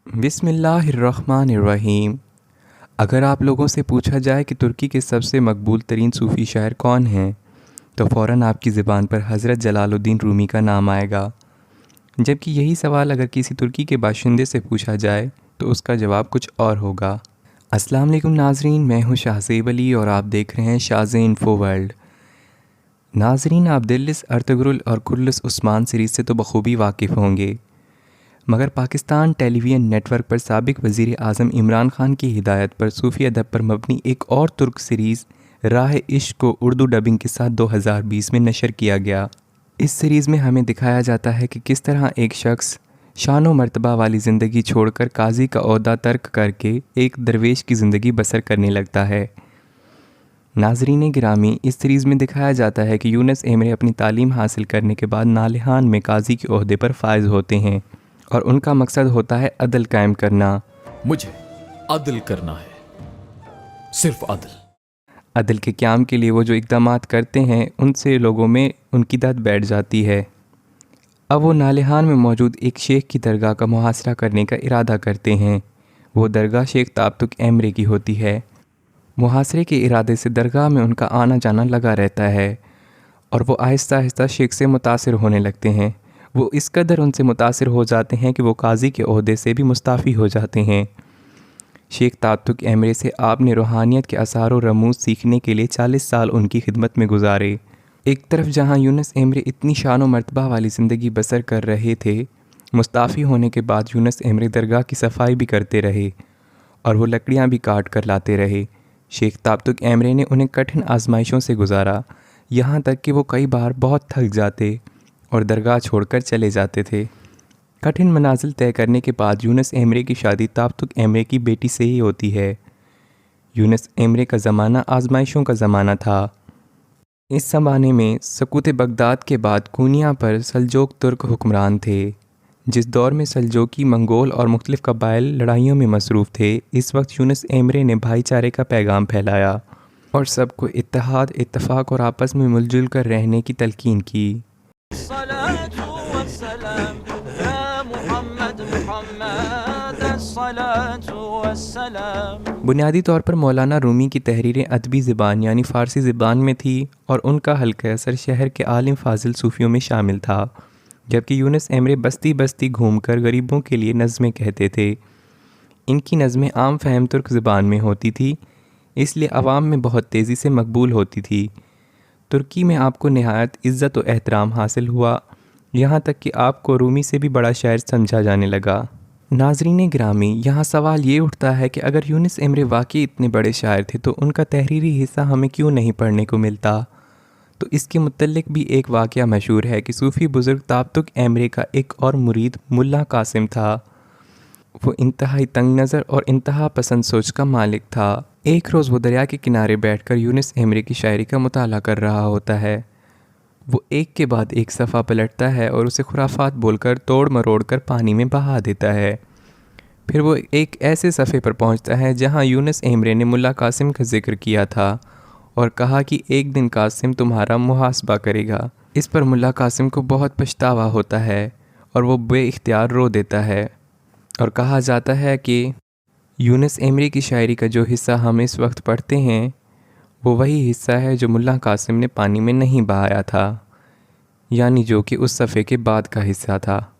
बिस्मिल्लाहिर्रहमानिर्रहीम। अगर आप लोगों से पूछा जाए कि तुर्की के सबसे मकबूल तरीन सूफ़ी शायर कौन हैं, तो फ़ौरन आपकी ज़बान पर हज़रत जलालुद्दीन रूमी का नाम आएगा। जबकि यही सवाल अगर किसी तुर्की के बाशिंदे से पूछा जाए तो उसका जवाब कुछ और होगा। अस्सलाम वालेकुम नाज़रीन, मैं हूँ शाहज़ेब अली और आप देख रहे हैं शाज़ इन्फो वर्ल्ड। नाज़रीन, आप दिल्लिस अर्तुगरुल और कुर्लिस उस्मान सीरीज़ से तो बखूबी वाकिफ़ होंगे, मगर पाकिस्तान टेलीविज़न नेटवर्क पर साबिक़ वज़ीर आज़म इमरान ख़ान की हिदायत पर सूफ़ी अदब पर मबनी एक और तुर्क सीरीज़ राह इश्क को उर्दू डबिंग के साथ 2020 में नशर किया गया। इस सीरीज़ में हमें दिखाया जाता है कि किस तरह एक शख्स शान व मर्तबा वाली ज़िंदगी छोड़कर काजी का ओहदा तर्क करके एक दरवेश की ज़िंदगी बसर करने लगता है। नाज़रीन गिरामी, इस सीरीज़ में दिखाया जाता है कि यूनुस एमरे अपनी तालीम हासिल करने के बाद नालिहान में काजी के ओहदे पर फायज़ होते हैं और उनका मकसद होता है अदल कायम करना। मुझे अदल करना है, सिर्फ अदल। अदल के क़याम के लिए वो जो इक़दामात करते हैं उनसे लोगों में उनकी दद बैठ जाती है। अब वो नालिहान में मौजूद एक शेख की दरगाह का मुहासरा करने का इरादा करते हैं। वो दरगाह शेख ताबतुक एमरे की होती है। मुहासरे के इरादे से दरगाह में उनका आना जाना लगा रहता है और वो आहिस्ता आहिस्ता शेख से मुतासिर होने लगते हैं। वो इस कदर उनसे मुतासिर हो जाते हैं कि वो काजी के ओहदे से भी मुस्ताफ़ी हो जाते हैं। शेख ताबतुक एमरे से आपने रूहानियत के आसार व रमूज़ सीखने के लिए 40 साल उनकी खिदमत में गुजारे। एक तरफ जहाँ यूनुस एमरे इतनी शान व मर्तबा वाली ज़िंदगी बसर कर रहे थे, मुस्ताफ़ी होने के बाद यूनुस एमरे दरगाह की सफाई भी करते रहे और वो लकड़ियाँ भी काट कर लाते रहे। शेख ताबतुक एमरे ने उन्हें कठिन आजमाइशों से गुजारा, यहाँ तक कि वो कई बार बहुत थक जाते और दरगाह छोड़कर चले जाते थे। कठिन मनाजिल तय करने के बाद यूनुस एमरे की शादी ताबतुक एमरे की बेटी से ही होती है। यूनुस एमरे का ज़माना आजमाइशों का ज़माना था। इस ज़माने में सकूत बगदाद के बाद कोनिया पर सल्जोक तुर्क हुक्मरान थे। जिस दौर में सल्जोकी, मंगोल और मुख्तलिफ़ कबाइल लड़ाइयों में मसरूफ़ थे, इस वक्त यूनुस एमरे ने भाईचारे का पैगाम फैलाया और सबको इत्तेहाद, इत्तफ़ाक़ और आपस में मिलजुल कर रहने की तलकीन की। बुनियादी तौर पर मौलाना रूमी की तहरीरें अदबी ज़बान यानी फ़ारसी ज़बान में थी और उनका हल्का असर शहर के आलिम फ़ाज़िल सूफ़ियों में शामिल था। जबकि यूनुस एमरे बस्ती बस्ती घूमकर गरीबों के लिए नज़में कहते थे। इनकी नज़में आम फ़हम तुर्क ज़बान में होती थी, इसलिए आवाम में बहुत तेज़ी से मकबूल होती थी। तुर्की में आपको नहायत इज़्ज़त व एहतराम हासिल हुआ, यहाँ तक कि आपको रूमी से भी बड़ा शायर समझा जाने लगा। नाज़रीन गिरामी, यहाँ सवाल ये उठता है कि अगर यूनुस एमरे वाकई इतने बड़े शायर थे तो उनका तहरीरी हिस्सा हमें क्यों नहीं पढ़ने को मिलता। तो इसके मुतल्लिक भी एक वाक़या मशहूर है कि सूफ़ी बुज़ुर्ग ताबतुक एमरे का एक और मुरीद मुल्ला कासिम था। वो इंतहाई तंग नज़र और इंतहा पसंद सोच का मालिक था। एक रोज़ वो दरिया के किनारे बैठकर यूनुस एमरे की शायरी का मुताला कर रहा होता है। वो एक के बाद एक सफ़ा पलटता है और उसे खुराफात बोलकर तोड़ मरोड़ कर पानी में बहा देता है। फिर वो एक ऐसे सफ़े पर पहुंचता है जहां यूनुस एमरे ने मुल्ला कासिम का जिक्र किया था और कहा कि एक दिन कासिम तुम्हारा मुहासबा करेगा। इस पर मुल्ला कासिम को बहुत पछतावा होता है और वो बेइख्तियार रो देता है और कहा जाता है कि यूनुस एमरे की शायरी का जो हिस्सा हम इस वक्त पढ़ते हैं वो वही हिस्सा है जो मुल्ला कासिम ने पानी में नहीं बहाया था, यानी जो कि उस सफ़े के बाद का हिस्सा था।